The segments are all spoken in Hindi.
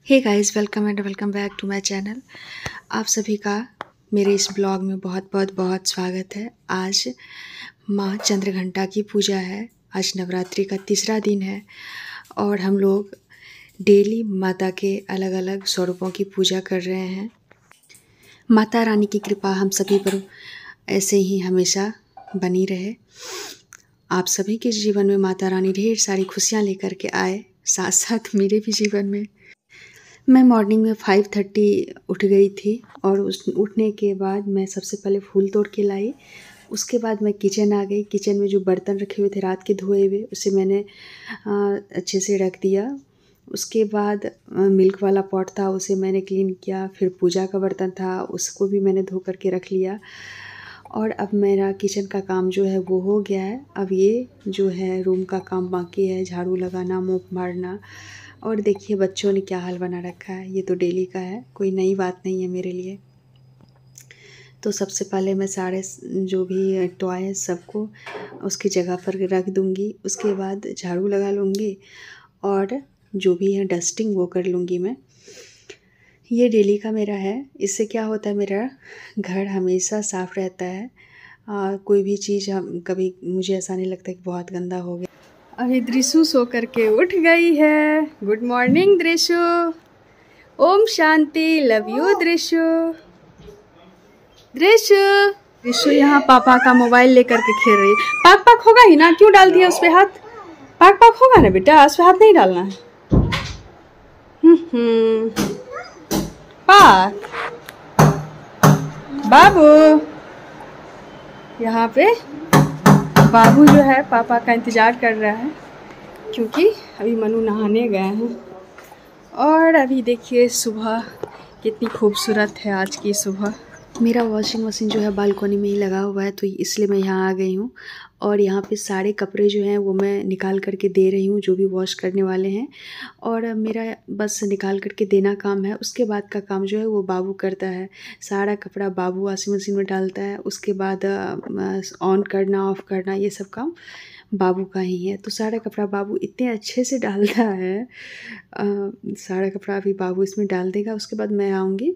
Hey guys, welcome and welcome back to my channel. आप सभी का मेरे इस ब्लॉग में बहुत बहुत बहुत स्वागत है। आज माँ चंद्रघंटा की पूजा है। आज नवरात्रि का तीसरा दिन है और हम लोग डेली माता के अलग अलग स्वरूपों की पूजा कर रहे हैं। माता रानी की कृपा हम सभी पर ऐसे ही हमेशा बनी रहे। आप सभी के जीवन में माता रानी ढेर सारी खुशियाँ लेकर के आए, साथ साथ मेरे भी जीवन में। मैं मॉर्निंग में 5:30 उठ गई थी और उस उठने के बाद मैं सबसे पहले फूल तोड़ के लाई। उसके बाद मैं किचन आ गई। किचन में जो बर्तन रखे हुए थे रात के धोए हुए, उसे मैंने अच्छे से रख दिया। उसके बाद मिल्क वाला पॉट था, उसे मैंने क्लीन किया। फिर पूजा का बर्तन था, उसको भी मैंने धो करके रख लिया। और अब मेरा किचन का काम जो है वो हो गया है। अब ये जो है रूम का काम बाकी है, झाड़ू लगाना, मोप मारना। और देखिए बच्चों ने क्या हाल बना रखा है। ये तो डेली का है, कोई नई बात नहीं है मेरे लिए। तो सबसे पहले मैं सारे जो भी टॉय है सबको उसकी जगह पर रख दूँगी। उसके बाद झाड़ू लगा लूँगी और जो भी है डस्टिंग वो कर लूँगी मैं। ये डेली का मेरा है। इससे क्या होता है, मेरा घर हमेशा साफ़ रहता है। कोई भी चीज़ हम कभी मुझे ऐसा नहीं लगता कि बहुत गंदा हो गया। अभी दृशु सो करके उठ गई है। Good morning Drishu. ओम शांति। Love you Drishu. दृशु दृशु यहाँ पापा का मोबाइल लेकर के खेल रही है। पाक पाक होगा ही ना, क्यों डाल दिया उस पे हाथ? पाक पाक होगा ना बेटा, उस पे हाथ नहीं डालना है। पाक बाबू। यहाँ पे बाबू जो है पापा का इंतज़ार कर रहा है, क्योंकि अभी मनु नहाने गए हैं। और अभी देखिए सुबह कितनी खूबसूरत है आज की सुबह। मेरा वॉशिंग मशीन जो है बालकनी में ही लगा हुआ है, तो इसलिए मैं यहाँ आ गई हूँ। और यहाँ पे सारे कपड़े जो हैं वो मैं निकाल करके दे रही हूँ, जो भी वॉश करने वाले हैं। और मेरा बस निकाल करके देना काम है। उसके बाद का काम जो है वो बाबू करता है। सारा कपड़ा बाबू वॉशिंग मशीन में डालता है। उसके बाद ऑन करना, ऑफ़ करना, ये सब काम बाबू का ही है। तो सारा कपड़ा बाबू इतने अच्छे से डालता है। सारा कपड़ा अभी बाबू इसमें डाल देगा। उसके बाद मैं आऊँगी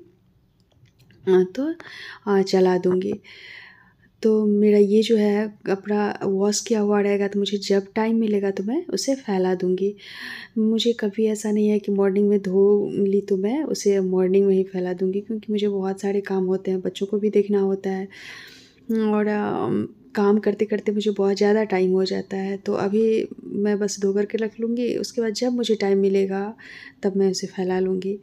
तो चला दूँगी। तो मेरा ये जो है कपड़ा वॉश किया हुआ रहेगा, तो मुझे जब टाइम मिलेगा तो मैं उसे फैला दूँगी। मुझे कभी ऐसा नहीं है कि मॉर्निंग में धो ली तो मैं उसे मॉर्निंग में ही फैला दूँगी, क्योंकि मुझे बहुत सारे काम होते हैं, बच्चों को भी देखना होता है। और काम करते करते मुझे बहुत ज़्यादा टाइम हो जाता है। तो अभी मैं बस धो करके रख लूँगी। उसके बाद जब मुझे टाइम मिलेगा तब मैं उसे फैला लूँगी।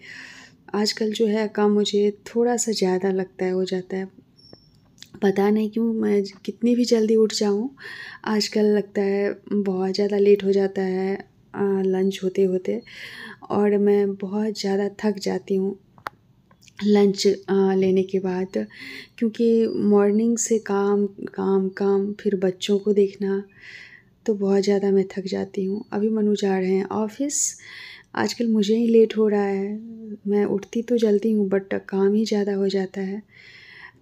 आजकल जो है काम मुझे थोड़ा सा ज़्यादा लगता है, हो जाता है। पता नहीं क्यों, मैं कितनी भी जल्दी उठ जाऊँ, आजकल लगता है बहुत ज़्यादा लेट हो जाता है लंच होते होते। और मैं बहुत ज़्यादा थक जाती हूँ लंच लेने के बाद, क्योंकि मॉर्निंग से काम काम काम, फिर बच्चों को देखना, तो बहुत ज़्यादा मैं थक जाती हूँ। अभी मनु जा रहे हैं ऑफ़िस। आजकल मुझे ही लेट हो रहा है। मैं उठती तो जल्दी हूँ, बट काम ही ज़्यादा हो जाता है।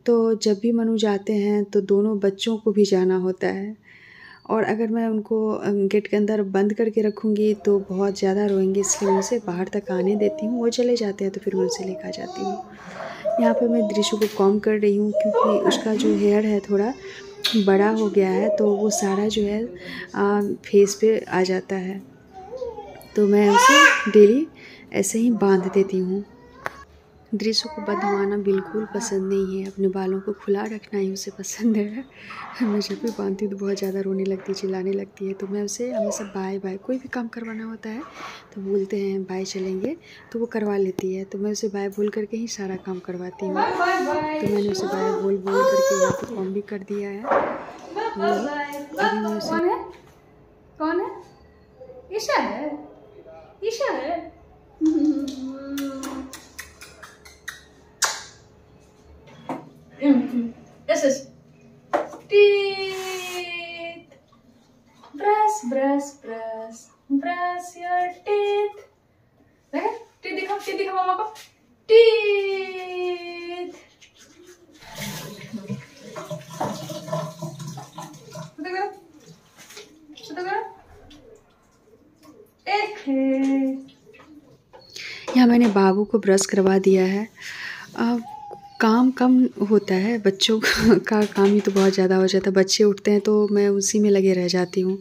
तो जब भी मनु जाते हैं तो दोनों बच्चों को भी जाना होता है। और अगर मैं उनको गेट के अंदर बंद करके रखूँगी तो बहुत ज़्यादा रोएंगे, इसलिए मैं उसे बाहर तक आने देती हूँ। वो चले जाते हैं तो फिर मैं उसे लेकर जाती हूँ। यहाँ पे मैं दृशु को कॉम्ब कर रही हूँ, क्योंकि उसका जो हेयर है थोड़ा बड़ा हो गया है, तो वो सारा जो है फेस पे आ जाता है। तो मैं उसे डेली ऐसे ही बांध देती हूँ। दृश्य को बंधवाना बिल्कुल पसंद नहीं है, अपने बालों को खुला रखना ही उसे पसंद है। मैं जब भी बांधती हूँ तो बहुत ज़्यादा रोने लगती है, चिल्लाने लगती है। तो मैं उसे हमेशा बाय बाय, कोई भी काम करवाना होता है तो बोलते हैं बाय चलेंगे, तो वो करवा लेती है। तो मैं उसे बाय बोल करके ही सारा काम करवाती हूँ। तो मैंने उसे बाय बोल बोल करके यहाँ पर कॉम भी कर दिया है। अभी मैं उसे कौन है? ईशा है। ईशा है। Yes. Teeth. Brush, brush, brush. Brush your teeth. देखा? टीथ दिखाओ मामा को। टीथ। यहाँ मैंने बाबू को ब्रश करवा दिया है। अब काम कम होता है, बच्चों का काम ही तो बहुत ज़्यादा हो जाता है। बच्चे उठते हैं तो मैं उसी में लगे रह जाती हूँ।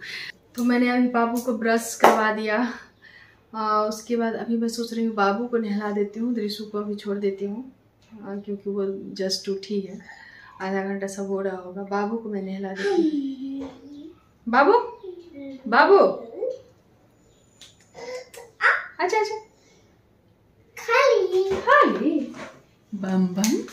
तो मैंने अभी बाबू को ब्रश करवा दिया। उसके बाद अभी मैं सोच रही हूँ बाबू को नहला देती हूँ, दृशु को अभी छोड़ देती हूँ क्योंकि वो जस्ट उठी है। आधा घंटा सब हो रहा होगा। बाबू को मैं नहला देती हूँ। बाबू बाबू अच्छा अच्छा खाली खाली बम बम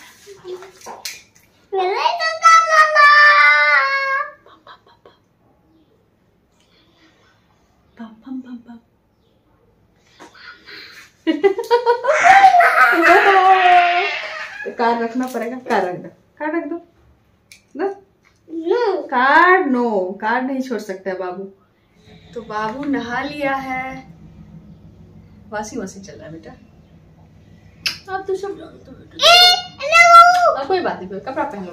कार रखना पड़ेगा। कार रख दो, कार रख दो ना। कार नो, कार नहीं छोड़ सकता बाबू। तो बाबू नहा लिया है। वाशिंग मशीन चल रहा है बेटा। अब तो सब कोई बात नहीं, कोई कपड़ा पहन लो।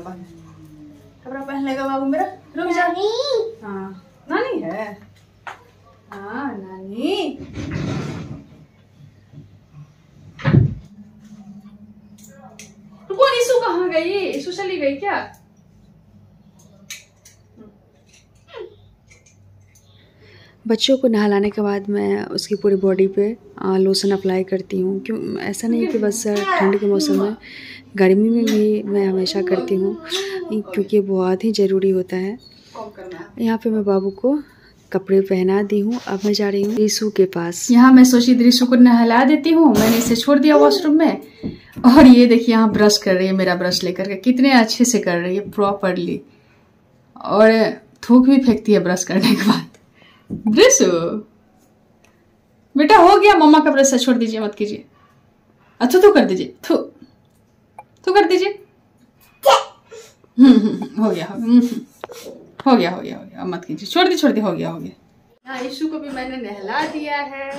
कपड़ा पहन लेगा बाबू मेरा। रुक जा। हाँ नानी है। हाँ नानी। तो कौन ईशु कहाँ गई? ईशु चली गई क्या? बच्चों को नहलाने के बाद मैं उसकी पूरी बॉडी पे लोशन अप्लाई करती हूँ। क्यों ऐसा नहीं कि बस ठंड के मौसम में, गर्मी में भी मैं हमेशा करती हूँ क्योंकि बहुत ही ज़रूरी होता है। यहाँ पे मैं बाबू को कपड़े पहना दी हूँ। अब मैं जा रही हूँ दृशु के पास। यहाँ मैं सोची दृशु को नहला देती हूँ। मैंने इसे छोड़ दिया वॉशरूम में और ये देखिए यहाँ ब्रश कर रही है, मेरा ब्रश लेकर के। कितने अच्छे से कर रही है, प्रॉपरली, और थूक भी फेंकती है ब्रश करने के बाद। दृशु बेटा हो गया, मम्मा का ब्रश छोड़ दीजिए, मत कीजिए। अच्छा तो कर दीजिए, तो कर दीजिए। हो गया हो गया, मत कीजिए, छोड़ दी, हो गया। यहाँ ईशु को भी मैंने नहला दिया है।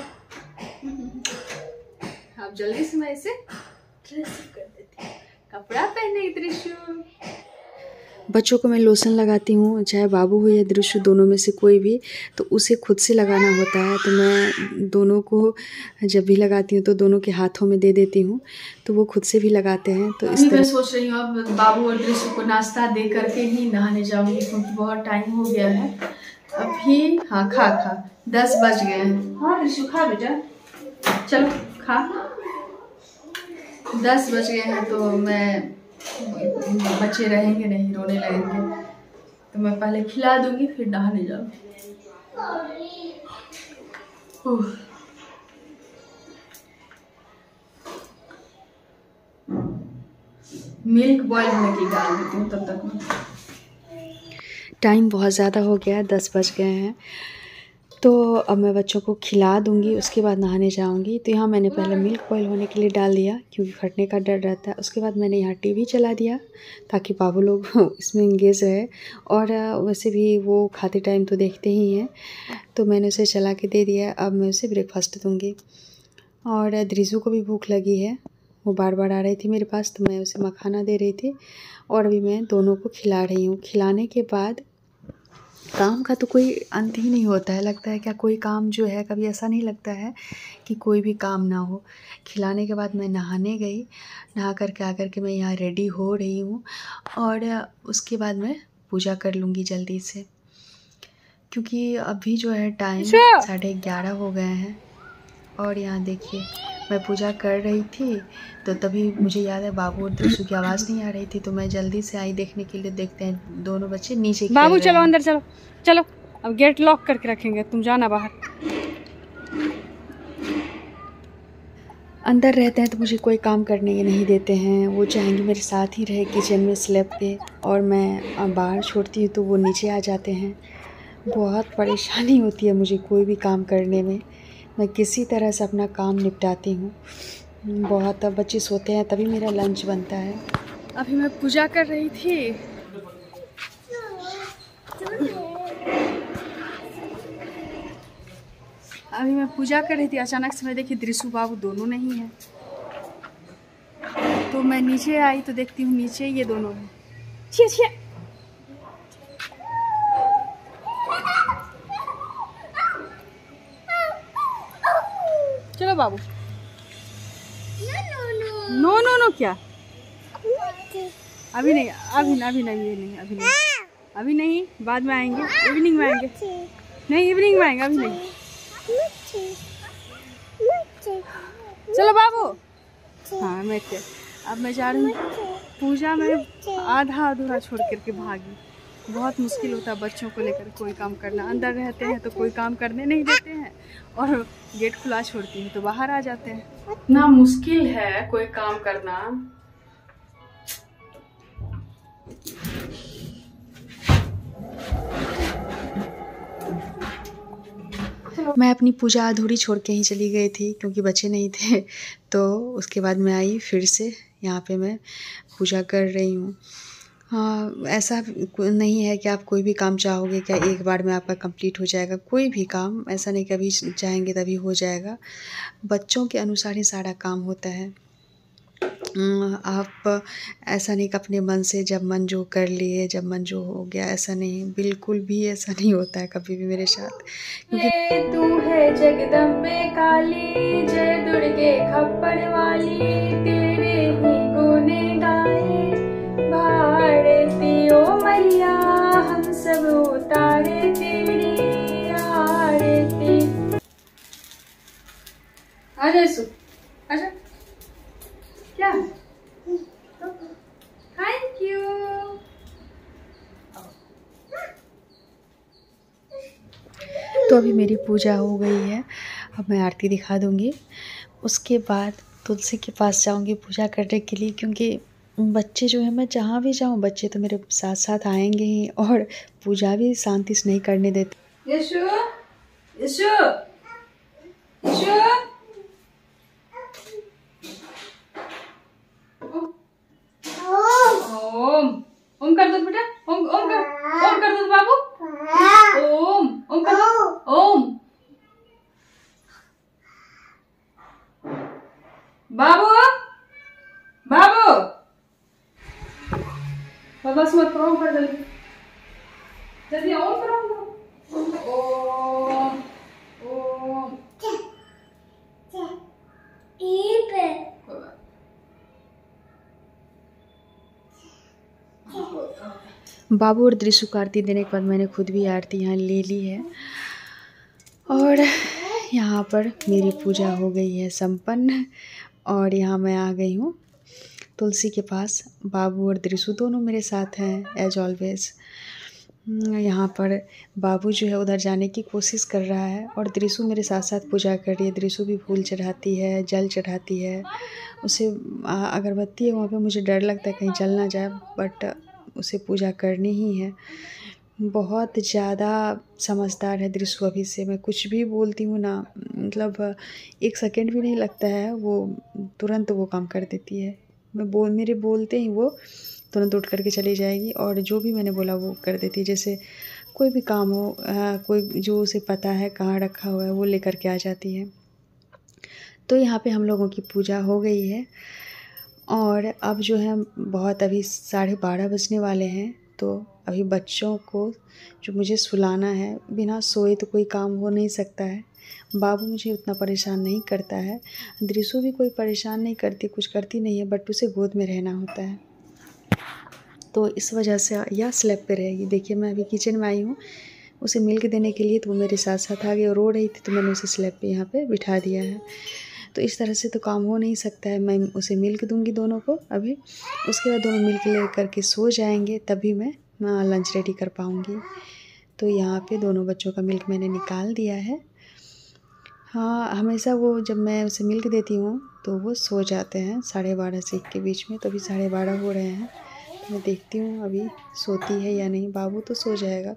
अब जल्दी से मैं इसे ड्रेस कर देती हूँ, कपड़ा पहने दृशु। बच्चों को मैं लोशन लगाती हूँ, चाहे बाबू हो या दृशु, दोनों में से कोई भी, तो उसे खुद से लगाना होता है। तो मैं दोनों को जब भी लगाती हूँ तो दोनों के हाथों में दे देती हूँ, तो वो खुद से भी लगाते हैं। तो इस तरह मैं सोच रही हूँ अब बाबू और दृशु को नाश्ता दे करके ही नहाने जाऊँगी क्योंकि बहुत टाइम हो गया है अभी। हाँ खा 10 बज गए हैं। हाँ दृशु खा बेटा, चलो खा। 10 बज गए हैं तो मैं, बच्चे रहेंगे नहीं, रोने लगेंगे, तो मैं पहले खिला दूंगी फिर नहाने जाऊंगी। मिल्क बॉईल होने की डाल देती हूँ तब तक मैं। टाइम बहुत ज़्यादा हो गया है, 10 बज गए हैं, तो अब मैं बच्चों को खिला दूंगी, उसके बाद नहाने जाऊंगी। तो यहाँ मैंने पहले मिल्क बॉईल होने के लिए डाल दिया क्योंकि फटने का डर रहता है। उसके बाद मैंने यहाँ टीवी चला दिया ताकि बाबू लोग इसमें इंगेज रहे, और वैसे भी वो खाते टाइम तो देखते ही हैं, तो मैंने उसे चला के दे दिया। अब मैं उसे ब्रेकफास्ट दूँगी। और दृशु को भी भूख लगी है, वो बार बार आ रही थी मेरे पास, तो मैं उसे मखाना दे रही थी और अभी मैं दोनों को खिला रही हूँ। खिलाने के बाद काम का तो कोई अंत ही नहीं होता है। लगता है क्या कोई काम जो है, कभी ऐसा नहीं लगता है कि कोई भी काम ना हो। खिलाने के बाद मैं नहाने गई, नहा करके आकर के मैं यहाँ रेडी हो रही हूँ और उसके बाद मैं पूजा कर लूँगी जल्दी से, क्योंकि अभी जो है टाइम 11:30 हो गए हैं। और यहाँ देखिए मैं पूजा कर रही थी तो तभी मुझे याद है बाबू और दृशु की आवाज़ नहीं आ रही थी, तो मैं जल्दी से आई देखने के लिए। देखते हैं दोनों बच्चे नीचे खेल रहे हैं। बाबू चलो अंदर, चलो अब गेट लॉक करके रखेंगे, तुम जाना बाहर। अंदर रहते हैं तो मुझे कोई काम करने ये नहीं देते हैं। वो चाहेंगे मेरे साथ ही रहे किचन में स्लैब पे, और मैं बाहर छोड़ती हूँ तो वो नीचे आ जाते हैं। बहुत परेशानी होती है मुझे कोई भी काम करने में। मैं किसी तरह से अपना काम निपटाती हूँ। बहुत, अब बच्चे सोते हैं तभी मेरा लंच बनता है। अभी मैं पूजा कर रही थी, अचानक से मैं देखी दृशु बाबू दोनों नहीं हैं, तो मैं नीचे आई तो देखती हूँ नीचे ये दोनों हैं। छिया चलो बाबू, नो नो नो क्या? अभी नहीं, अभी नहीं, अभी नहीं, ये नहीं, अभी नहीं, अभी नहीं, बाद में आएंगे, इवनिंग में आएंगे। नहीं, इवनिंग में आएंगे, अभी नहीं। चलो बाबू। हाँ मैं क्या, अब मैं जा रही हूँ पूजा में। आधा अधूरा छोड़ करके भागी। बहुत मुश्किल होता है बच्चों को लेकर कोई काम करना। अंदर रहते हैं तो कोई काम करने नहीं देते हैं, और गेट खुला छोड़ती हूँ तो बाहर आ जाते हैं। इतना मुश्किल है कोई काम करना। मैं अपनी पूजा अधूरी छोड़ के ही चली गई थी क्योंकि बच्चे नहीं थे। तो उसके बाद मैं आई फिर से, यहाँ पे मैं पूजा कर रही हूँ। हाँ, ऐसा नहीं है कि आप कोई भी काम चाहोगे क्या एक बार में आपका कंप्लीट हो जाएगा। कोई भी काम ऐसा नहीं कभी चाहेंगे तभी हो जाएगा। बच्चों के अनुसार ही सारा काम होता है। आप ऐसा नहीं कि अपने मन से जब मन जो कर लिए, जब मन जो हो गया, ऐसा नहीं, बिल्कुल भी ऐसा नहीं होता है कभी भी मेरे साथ। क्योंकि तू है जगदम्बे काली, जय दुर्गे खप्पर वाली, तेरे ही गुण गाए भारती ओ मैया, हम सब उतारे तेरी आरती। आजा सु, आजा। क्या? Thank you. तो अभी मेरी पूजा हो गई है, अब मैं आरती दिखा दूँगी। उसके बाद तुलसी के पास जाऊँगी पूजा करने के लिए, क्योंकि बच्चे जो हैं, मैं जहाँ भी जाऊँ बच्चे तो मेरे साथ साथ आएंगे ही, और पूजा भी शांति से नहीं करने देते। यशु, यशु, यशु। ओम ओम कर दो बेटा, ओम ओम कर दो बाबू। ओम ओम कर दो, ओम। बाबू, बाबू, बाबा सुमत करो, ओम कर जल्दी जल्दी, ओम करो, ओम ओम। बाबू और दृशु को आरती देने के बाद मैंने खुद भी आरती यहाँ ले ली है, और यहाँ पर मेरी पूजा हो गई है संपन्न। और यहाँ मैं आ गई हूँ तुलसी के पास। बाबू और दृशु दोनों मेरे साथ हैं एज ऑलवेज। यहाँ पर बाबू जो है उधर जाने की कोशिश कर रहा है, और दृशु मेरे साथ साथ पूजा कर रही है। दृशु भी फूल चढ़ाती है, जल चढ़ाती है, उसे अगरबत्ती है वहाँ पे। मुझे डर लगता है कहीं जल ना जाए, बट उसे पूजा करनी ही है। बहुत ज़्यादा समझदार है दृशु अभी से। मैं कुछ भी बोलती हूँ ना, मतलब एक सेकंड भी नहीं लगता है, वो तुरंत वो काम कर देती है। मेरे बोलते ही वो तुरंत उठ करके चली जाएगी, और जो भी मैंने बोला वो कर देती है। जैसे कोई भी काम हो, कोई जो उसे पता है कहाँ रखा हुआ है वो लेकर के आ जाती है। तो यहाँ पे हम लोगों की पूजा हो गई है, और अब जो है बहुत अभी 12:30 बजने वाले हैं। तो अभी बच्चों को जो मुझे सुलाना है, बिना सोए तो कोई काम हो नहीं सकता है। बाबू मुझे उतना परेशान नहीं करता है, दृशु भी कोई परेशान नहीं करती, कुछ करती नहीं है, बट उसे गोद में रहना होता है। तो इस वजह से यह स्लैब पे रहेगी। देखिए मैं अभी किचन में आई हूँ उसे मिल्क देने के लिए, तो वो मेरे साथ साथ आ गई और रो रही थी, तो मैंने उसे स्लैब पे यहाँ पे बिठा दिया है। तो इस तरह से तो काम हो नहीं सकता है। मैं उसे मिल्क दूंगी दोनों को अभी, उसके बाद दोनों मिल्क ले करके सो जाएंगे, तभी मैं लंच रेडी कर पाऊँगी। तो यहाँ पे दोनों बच्चों का मिल्क मैंने निकाल दिया है। हाँ, हमेशा वो जब मैं उसे मिल्क देती हूँ तो वो सो जाते हैं 12:30 से 1 के बीच में। तो अभी 12:30 हो रहे हैं, तो मैं देखती हूँ अभी सोती है या नहीं। बाबू तो सो जाएगा,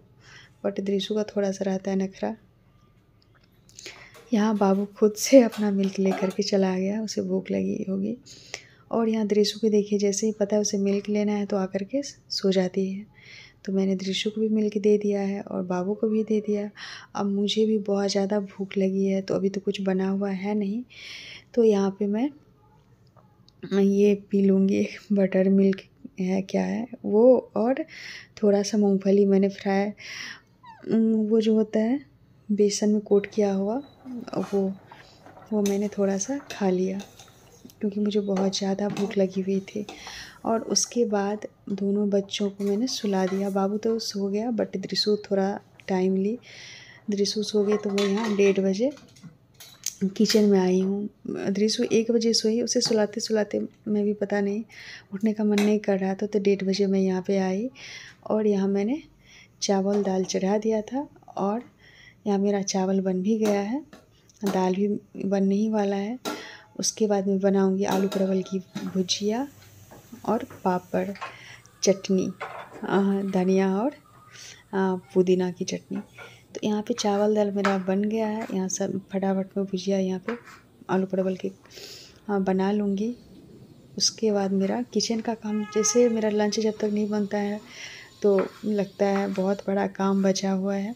बट दृशु का थोड़ा सा रहता है नखरा। यहाँ बाबू खुद से अपना मिल्क लेकर के चला गया, उसे भूख लगी होगी। और यहाँ दृशु को देखिए, जैसे ही पता है उसे मिल्क लेना है तो आकर के सो जाती है। तो मैंने दृशु को भी मिल्क दे दिया है और बाबू को भी दे दिया। अब मुझे भी बहुत ज़्यादा भूख लगी है, तो अभी तो कुछ बना हुआ है नहीं, तो यहाँ पे मैं ये पी लूँगी। बटर मिल्क है क्या है वो, और थोड़ा सा मूंगफली मैंने फ्राई, वो जो होता है बेसन में कोट किया हुआ, वो मैंने थोड़ा सा खा लिया। क्योंकि मुझे बहुत ज़्यादा भूख लगी हुई थी। और उसके बाद दोनों बच्चों को मैंने सुला दिया। बाबू तो सो गया बट दृशु थोड़ा टाइमली, दृशु सो गई तो मैं यहाँ 1:30 बजे किचन में आई हूँ। दृशु 1 बजे सोई, उसे सुलाते सुलाते मैं भी पता नहीं उठने का मन नहीं कर रहा था, तो 1:30 बजे मैं यहाँ पे आई और यहाँ मैंने चावल दाल चढ़ा दिया था और यहाँ मेरा चावल बन भी गया है, दाल भी बनने ही वाला है। उसके बाद मैं बनाऊँगी आलू परवल की भुजिया और पापड़, चटनी, धनिया और पुदीना की चटनी। तो यहाँ पे चावल दाल मेरा बन गया है। यहाँ सब फटाफट में भुजिया यहाँ पे आलू परवल की बना लूँगी। उसके बाद मेरा किचन का काम, जैसे मेरा लंच जब तक नहीं बनता है तो लगता है बहुत बड़ा काम बचा हुआ है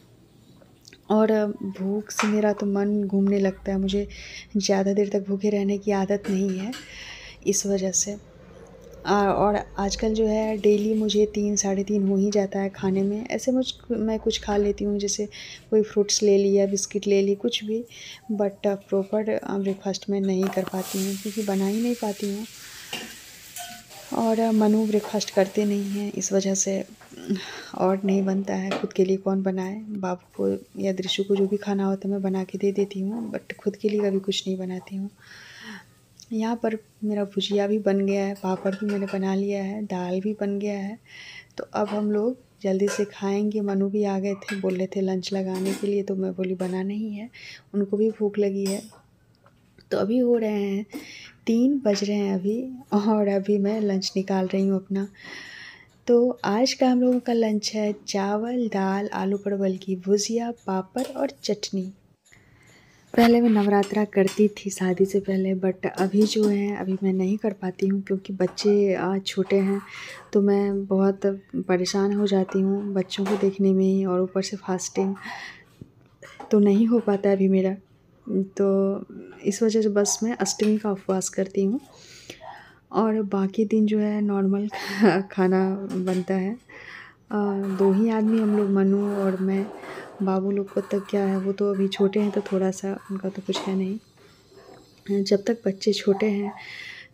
और भूख से मेरा तो मन घूमने लगता है। मुझे ज़्यादा देर तक भूखे रहने की आदत नहीं है, इस वजह से। और आजकल जो है डेली मुझे 3 साढ़े 3 हो ही जाता है खाने में। ऐसे मैं कुछ खा लेती हूँ, जैसे कोई फ्रूट्स ले लिया, बिस्किट ले ली, कुछ भी, बट प्रॉपर ब्रेकफास्ट में नहीं कर पाती हूँ क्योंकि बना ही नहीं पाती हूँ और मनु ब्रेकफास्ट करते नहीं हैं, इस वजह से और नहीं बनता है। खुद के लिए कौन बनाए, बाबू को या दृशु को जो भी खाना होता है मैं बना के दे देती हूँ, बट खुद के लिए कभी कुछ नहीं बनाती हूँ। यहाँ पर मेरा भुजिया भी बन गया है, पापड़ भी मैंने बना लिया है, दाल भी बन गया है। तो अब हम लोग जल्दी से खाएंगे। मनु भी आ गए थे, बोल रहे थे लंच लगाने के लिए, तो मैं बोली बना नहीं है, उनको भी भूख लगी है। तो अभी हो रहे हैं 3 बज रहे हैं अभी और अभी मैं लंच निकाल रही हूँ अपना। तो आज का हम लोगों का लंच है चावल दाल, आलू परवल की भुजिया, पापड़ और चटनी। पहले मैं नवरात्रा करती थी शादी से पहले, बट अभी जो है अभी मैं नहीं कर पाती हूँ क्योंकि बच्चे छोटे हैं, तो मैं बहुत परेशान हो जाती हूँ बच्चों को देखने में ही, और ऊपर से फास्टिंग तो नहीं हो पाता अभी मेरा। तो इस वजह से बस मैं अष्टमी का उपवास करती हूँ और बाकी दिन जो है नॉर्मल खाना बनता है। 2 ही आदमी हम लोग, मनु और मैं। बाबू लोग को तक क्या है, वो तो अभी छोटे हैं तो थोड़ा सा उनका तो कुछ है नहीं। जब तक बच्चे छोटे हैं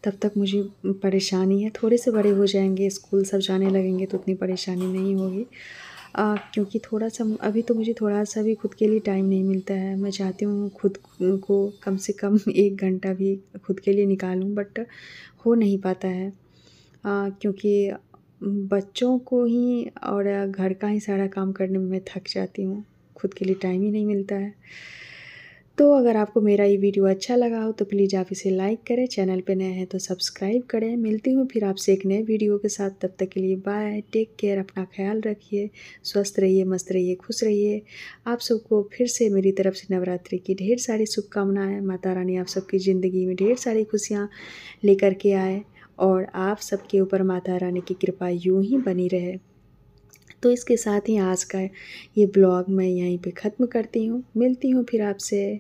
तब तक मुझे परेशानी है। थोड़े से बड़े हो जाएंगे, स्कूल सब जाने लगेंगे तो उतनी परेशानी नहीं होगी। क्योंकि थोड़ा सा अभी तो मुझे थोड़ा सा भी खुद के लिए टाइम नहीं मिलता है। मैं चाहती हूँ खुद को कम से कम 1 घंटा भी खुद के लिए निकालूं, बट हो नहीं पाता है क्योंकि बच्चों को ही और घर का ही सारा काम करने में मैं थक जाती हूँ, खुद के लिए टाइम ही नहीं मिलता है। तो अगर आपको मेरा ये वीडियो अच्छा लगा हो तो प्लीज़ आप इसे लाइक करें, चैनल पे नए हैं तो सब्सक्राइब करें। मिलती हूँ फिर आपसे एक नए वीडियो के साथ, तब तक के लिए बाय, टेक केयर, अपना ख्याल रखिए, स्वस्थ रहिए, मस्त रहिए, खुश रहिए। आप सबको फिर से मेरी तरफ से नवरात्रि की ढेर सारी शुभकामनाएँ। माता रानी आप सबकी ज़िंदगी में ढेर सारी खुशियाँ लेकर के आए और आप सबके ऊपर माता रानी की कृपा यूँ ही बनी रहे। तो इसके साथ ही आज का ये ब्लॉग मैं यहीं पे ख़त्म करती हूँ। मिलती हूँ फिर आपसे।